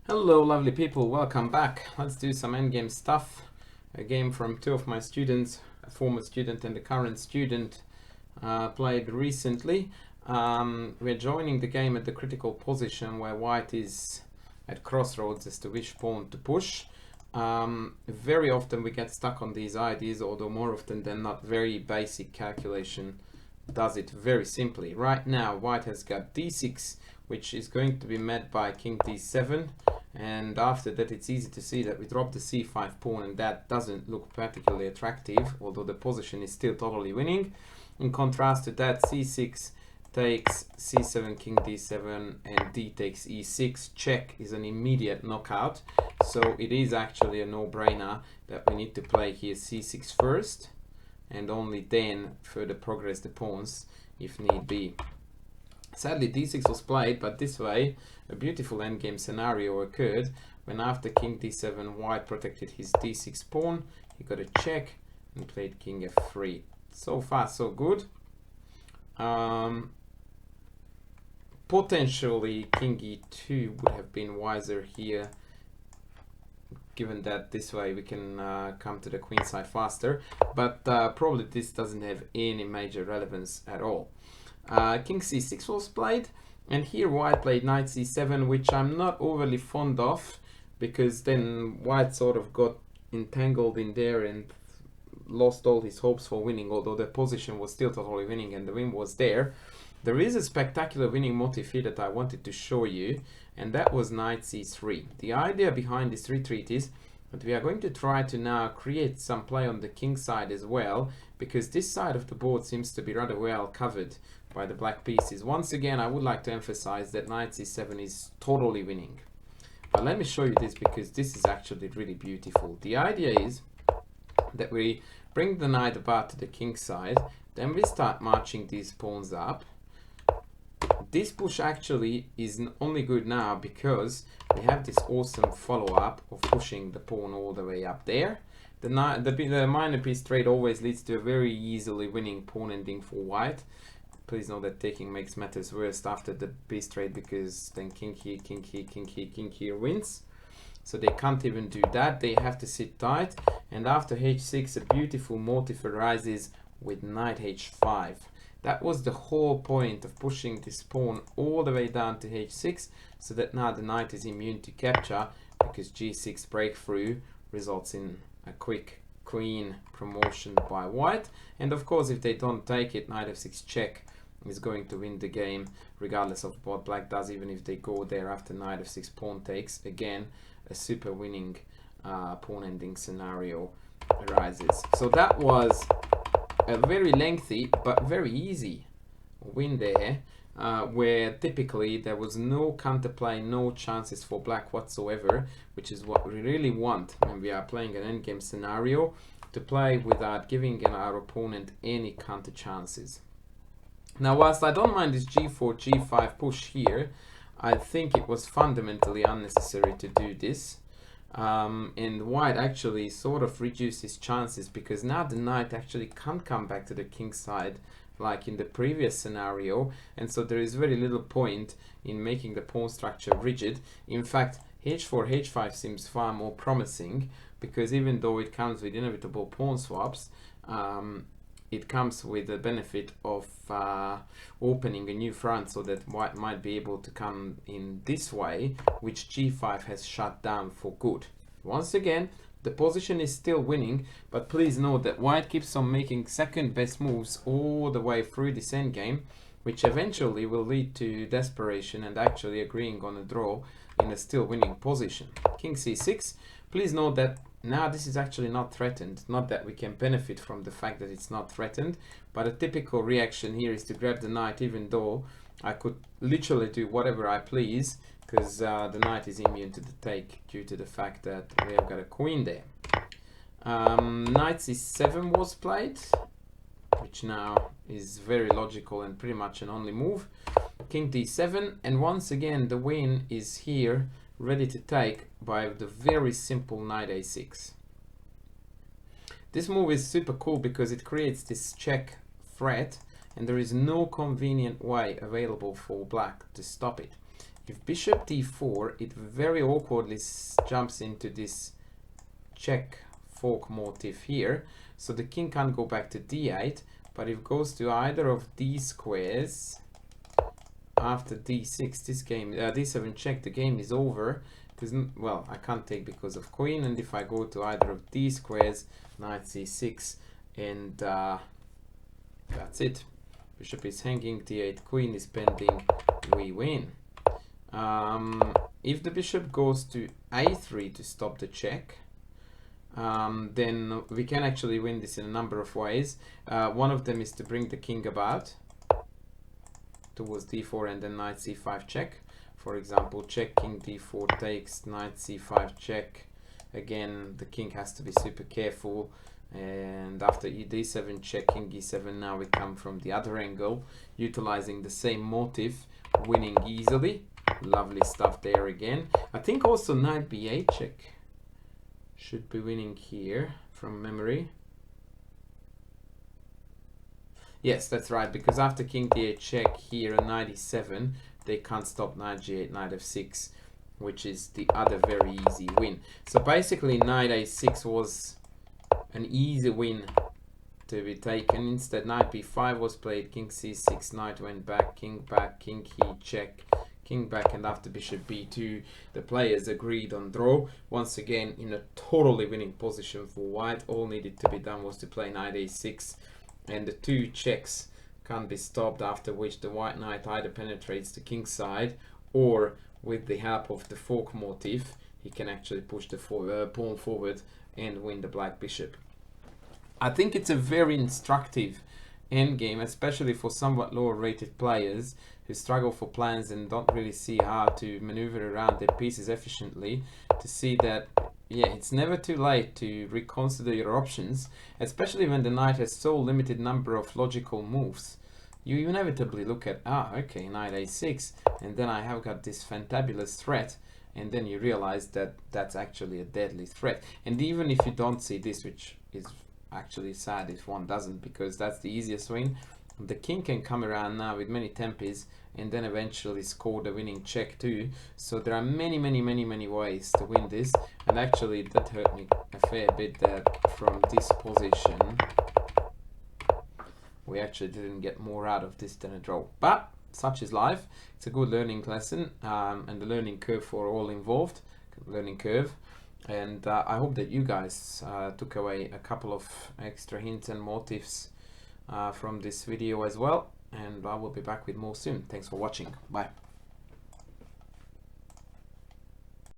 Hello lovely people, welcome back. Let's do some endgame stuff. A game from two of my students, a former student and a current student, played recently. We're joining the game at the critical position where white is at crossroads as to which pawn to push. Very often we get stuck on these ideas, although more often than not very basic calculation does it very simply. Right now white has got d6, which is going to be met by king d7, and after that it's easy to see that we drop the c5 pawn, and that doesn't look particularly attractive, although the position is still totally winning. In contrast to that, c6 takes c7, king d7, and d takes e6. Check is an immediate knockout, so it is actually a no-brainer that we need to play here c6 first, and only then further progress the pawns if need be. Sadly, d6 was played, but this way a beautiful endgame scenario occurred when after king d7 white protected his d6 pawn, he got a check and played king f3. So far so good. Potentially king e2 would have been wiser here, given that this way we can come to the queen side faster, but probably this doesn't have any major relevance at all. King c6 was played, and here white played knight c7, which I'm not overly fond of, because then white sort of got entangled in there and lost all his hopes for winning, although the position was still totally winning and the win was there. There is a spectacular winning motif here that I wanted to show you, and that was knight c3. The idea behind this retreat is that we are going to try to now create some play on the king side as well, because this side of the board seems to be rather well covered by the black pieces. Once again, I would like to emphasize that knight c7 is totally winning. But let me show you this, because this is actually really beautiful. The idea is that we bring the knight about to the king side, then we start marching these pawns up. This push actually is only good now because we have this awesome follow-up of pushing the pawn all the way up there. The minor piece trade always leads to a very easily winning pawn ending for white. Please note that taking makes matters worse after the piece trade, because then king here, king here, king here, king here wins. So they can't even do that, they have to sit tight, and after h6 a beautiful motif arises with knight h5. That was the whole point of pushing this pawn all the way down to h6, so that now the knight is immune to capture, because g6 breakthrough results in a quick queen promotion by white. And of course, if they don't take it, knight f6 check is going to win the game regardless of what black does, even if they go there after knight f6 pawn takes. Again, a super winning pawn ending scenario arises. So that was a very lengthy but very easy win there, where typically there was no counterplay, no chances for black whatsoever, which is what we really want when we are playing an endgame scenario, to play without giving our opponent any counter chances. Now, whilst I don't mind this g4, g5 push here, I think it was fundamentally unnecessary to do this. And white actually sort of reduced his chances, because now the knight actually can't come back to the king side like in the previous scenario, and so there is very little point in making the pawn structure rigid. In fact, h4, h5 seems far more promising, because even though it comes with inevitable pawn swaps, it comes with the benefit of opening a new front, so that white might be able to come in this way, which g5 has shut down for good. Once again, the position is still winning, but please note that white keeps on making second best moves all the way through this endgame, which eventually will lead to desperation and actually agreeing on a draw in a still winning position. King c6. Please note that now this is actually not threatened. Not that we can benefit from the fact that it's not threatened, but a typical reaction here is to grab the knight, even though I could literally do whatever I please, because the knight is immune to the take due to the fact that we have got a queen there. Knight c7 was played, which now is very logical and pretty much an only move. King d7, and once again the win is here, ready to take by the very simple knight a6. This move is super cool because it creates this check threat, and there is no convenient way available for black to stop it. If bishop d4, it very awkwardly jumps into this check fork motif here, so the king can't go back to d8, but if it goes to either of these squares after d6, this game, d7 check, the game is over, because, well, I can't take because of queen, and if I go to either of these squares, knight c6, and that's it. Bishop is hanging, d8, queen is pending, we win. If the bishop goes to a3 to stop the check, then we can actually win this in a number of ways. One of them is to bring the king about towards d4 and then knight c5 check. For example, check, king d4 takes, knight c5 check. Again, the king has to be super careful. And after d7 check, king e7, now we come from the other angle, utilizing the same motif, winning easily. Lovely stuff there again. I think also knight b8 check should be winning here from memory. Yes, that's right, because after king d8 check here and knight e7, they can't stop knight g8, knight f6, which is the other very easy win. So basically knight a6 was an easy win to be taken. Instead, knight b5 was played, king c6, knight went back, king he check, king back, and after bishop b2, the players agreed on draw. Once again, in a totally winning position for white. All needed to be done was to play knight a6, and the two checks can't be stopped, after which the white knight either penetrates the king side, or with the help of the fork motif, he can actually push the pawn forward and win the black bishop. I think it's a very instructive endgame, especially for somewhat lower rated players who struggle for plans and don't really see how to maneuver around their pieces efficiently, to see that, yeah, it's never too late to reconsider your options, especially when the knight has so limited number of logical moves. You inevitably look at, okay, knight a6, and then I have got this fantabulous threat, and then you realize that that's actually a deadly threat. And even if you don't see this, which is actually sad if one doesn't, because that's the easiest win, the king can come around now with many tempes and then eventually score the winning check too. So there are many ways to win this, and actually that hurt me a fair bit that from this position we actually didn't get more out of this than a draw. But such is life. It's a good learning lesson, and the learning curve for all involved, learning curve. And I hope that you guys took away a couple of extra hints and motifs from this video as well. And I will be back with more soon. Thanks for watching. Bye.